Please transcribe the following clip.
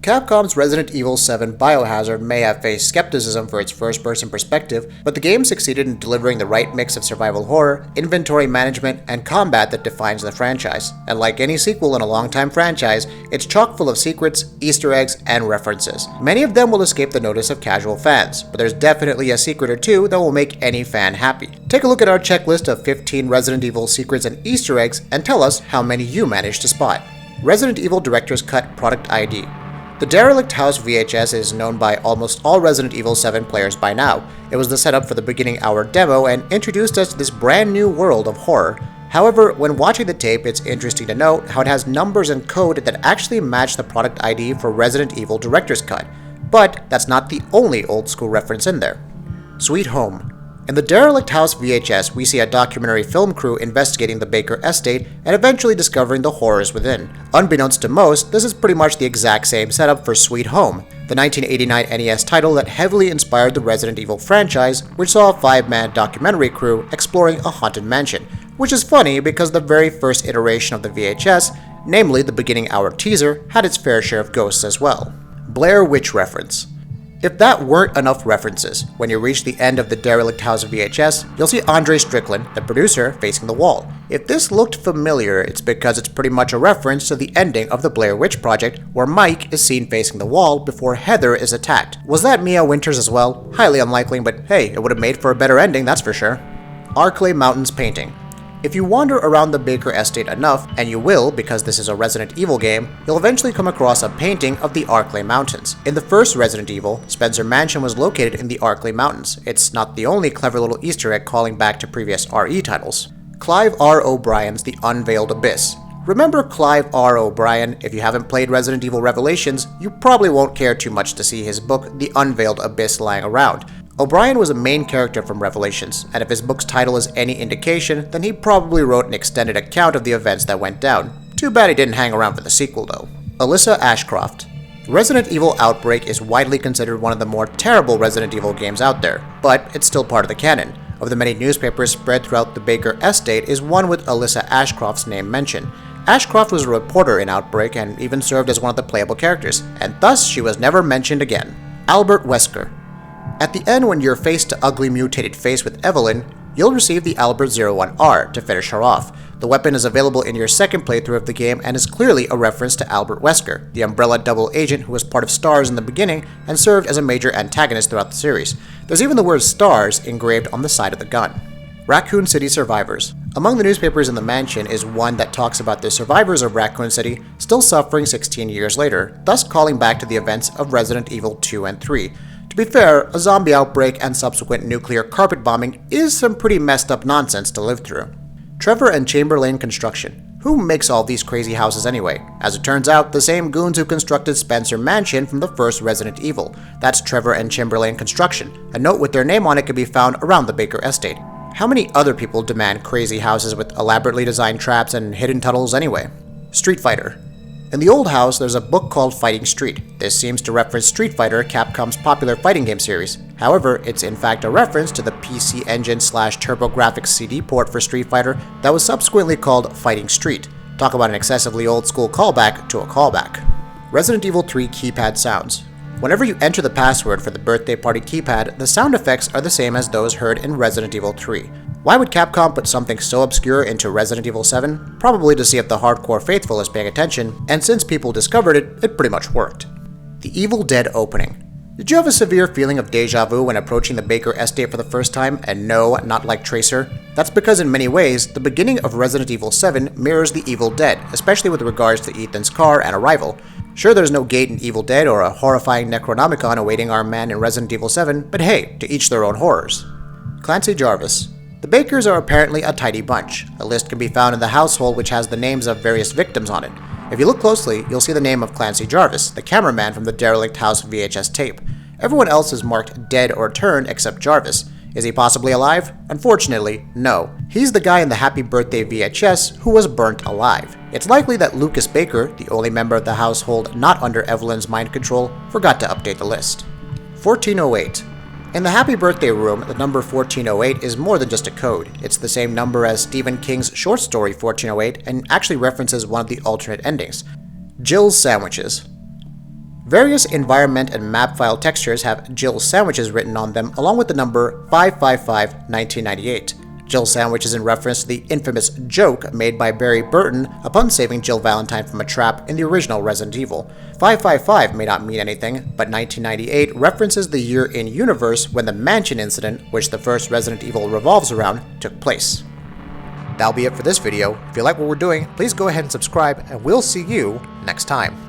Capcom's Resident Evil 7 Biohazard may have faced skepticism for its first-person perspective, but the game succeeded in delivering the right mix of survival horror, inventory management, and combat that defines the franchise. And like any sequel in a long-time franchise, it's chock full of secrets, Easter eggs, and references. Many of them will escape the notice of casual fans, but there's definitely a secret or two that will make any fan happy. Take a look at our checklist of 15 Resident Evil secrets and Easter eggs and tell us how many you managed to spot. Resident Evil Director's Cut Product ID. The Derelict House VHS is known by almost all Resident Evil 7 players by now. It was the setup for the beginning hour demo and introduced us to this brand new world of horror. However, when watching the tape, it's interesting to note how it has numbers and code that actually match the product ID for Resident Evil Director's Cut. But that's not the only old school reference in there. Sweet Home. In the Derelict House VHS, we see a documentary film crew investigating the Baker estate and eventually discovering the horrors within. Unbeknownst to most, this is pretty much the exact same setup for Sweet Home, the 1989 NES title that heavily inspired the Resident Evil franchise, which saw a 5-man documentary crew exploring a haunted mansion. Which is funny because the very first iteration of the VHS, namely the beginning hour teaser, had its fair share of ghosts as well. Blair Witch reference. If that weren't enough references, when you reach the end of the Derelict House VHS, you'll see Andre Strickland, the producer, facing the wall. If this looked familiar, it's because it's pretty much a reference to the ending of the Blair Witch Project, where Mike is seen facing the wall before Heather is attacked. Was that Mia Winters as well? Highly unlikely, but hey, it would have made for a better ending, that's for sure. Arklay Mountains painting. If you wander around the Baker estate enough, and you will because this is a Resident Evil game, you'll eventually come across a painting of the Arklay Mountains. In the first Resident Evil, Spencer Mansion was located in the Arklay Mountains. It's not the only clever little Easter egg calling back to previous RE titles. Clive R. O'Brien's The Unveiled Abyss. Remember Clive R. O'Brien? If you haven't played Resident Evil Revelations, you probably won't care too much to see his book The Unveiled Abyss lying around. O'Brien was a main character from Revelations, and if his book's title is any indication, then he probably wrote an extended account of the events that went down. Too bad he didn't hang around for the sequel though. Alyssa Ashcroft. Resident Evil Outbreak is widely considered one of the more terrible Resident Evil games out there, but it's still part of the canon. Of the many newspapers spread throughout the Baker estate is one with Alyssa Ashcroft's name mentioned. Ashcroft was a reporter in Outbreak and even served as one of the playable characters, and thus she was never mentioned again. Albert Wesker. At the end, when you're face to ugly mutated face with Evelyn, you'll receive the Albert 01R to finish her off. The weapon is available in your second playthrough of the game and is clearly a reference to Albert Wesker, the Umbrella double agent who was part of STARS in the beginning and served as a major antagonist throughout the series. There's even the word STARS engraved on the side of the gun. Raccoon City Survivors. Among the newspapers in the mansion is one that talks about the survivors of Raccoon City still suffering 16 years later, thus calling back to the events of Resident Evil 2 and 3. To be fair, a zombie outbreak and subsequent nuclear carpet bombing is some pretty messed up nonsense to live through. Trevor and Chamberlain Construction. Who makes all these crazy houses anyway? As it turns out, the same goons who constructed Spencer Mansion from the first Resident Evil. That's Trevor and Chamberlain Construction. A note with their name on it can be found around the Baker estate. How many other people demand crazy houses with elaborately designed traps and hidden tunnels anyway? Street Fighter. In the old house, there's a book called Fighting Street. This seems to reference Street Fighter, Capcom's popular fighting game series. However, it's in fact a reference to the PC Engine / TurboGrafx CD port for Street Fighter that was subsequently called Fighting Street. Talk about an excessively old school callback to a callback. Resident Evil 3 keypad sounds. Whenever you enter the password for the birthday party keypad, the sound effects are the same as those heard in Resident Evil 3. Why would Capcom put something so obscure into Resident Evil 7? Probably to see if the hardcore faithful is paying attention, and since people discovered it, it pretty much worked. The Evil Dead opening. Did you have a severe feeling of deja vu when approaching the Baker estate for the first time, and no, not like Tracer? That's because in many ways, the beginning of Resident Evil 7 mirrors the Evil Dead, especially with regards to Ethan's car and arrival. Sure, there's no gate in Evil Dead or a horrifying Necronomicon awaiting our man in Resident Evil 7, but hey, to each their own horrors. Clancy Jarvis. The Bakers are apparently a tidy bunch. A list can be found in the household which has the names of various victims on it. If you look closely, you'll see the name of Clancy Jarvis, the cameraman from the Derelict House VHS tape. Everyone else is marked dead or turned except Jarvis. Is he possibly alive? Unfortunately, no. He's the guy in the Happy Birthday VHS who was burnt alive. It's likely that Lucas Baker, the only member of the household not under Evelyn's mind control, forgot to update the list. 1408. In the Happy Birthday room, the number 1408 is more than just a code. It's the same number as Stephen King's short story 1408 and actually references one of the alternate endings. Jill's Sandwiches. Various environment and map file textures have Jill sandwiches written on them along with the number 555-1998. Jill sandwich is in reference to the infamous joke made by Barry Burton upon saving Jill Valentine from a trap in the original Resident Evil. 555 may not mean anything, but 1998 references the year in universe when the mansion incident, which the first Resident Evil revolves around, took place. That'll be it for this video. If you like what we're doing, please go ahead and subscribe, and we'll see you next time.